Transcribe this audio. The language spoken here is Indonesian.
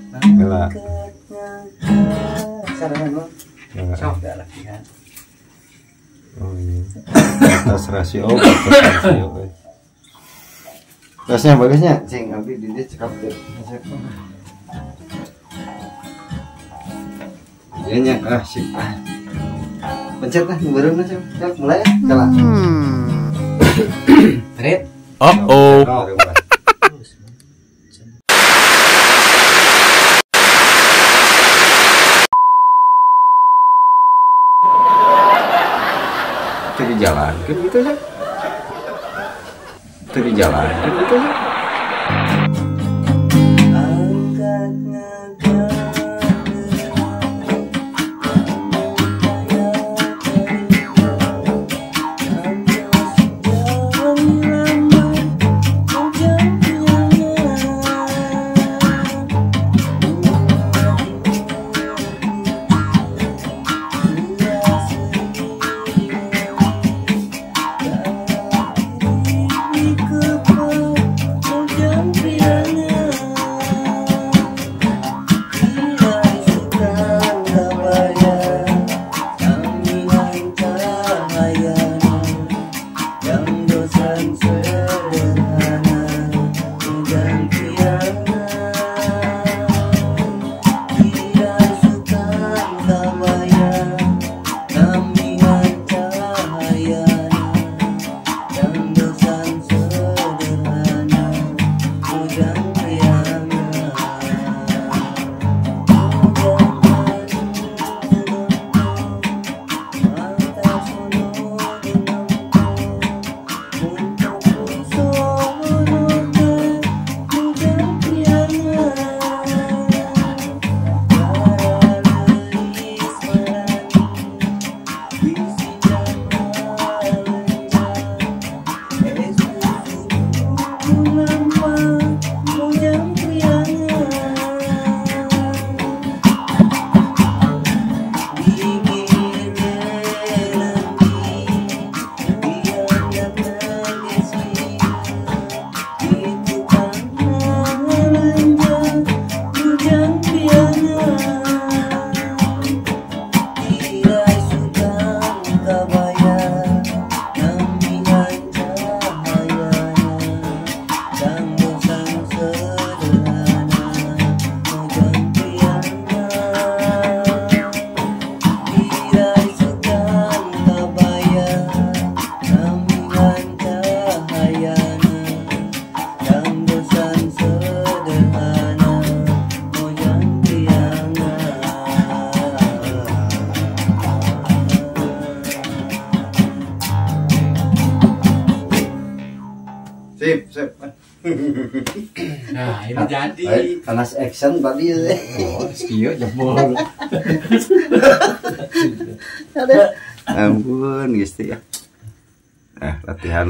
Bela. Sarangan lo. Sok dah latihan. Oh iya. Batas rasio, batas rasio. Gasnya bagusnya, cing abi di dia cekap deh. Dia nya sip. Pencet lah, baru nasi. Ya mulai ya, jalan. Red. Oh. Itu di jalan kan gitu ya. Itu di jalan kan gitu ya. Sip. Nah, ini jadi. Panas action tadi ya. Oh, skio jebol. Ampun, Gusti ya. Latihan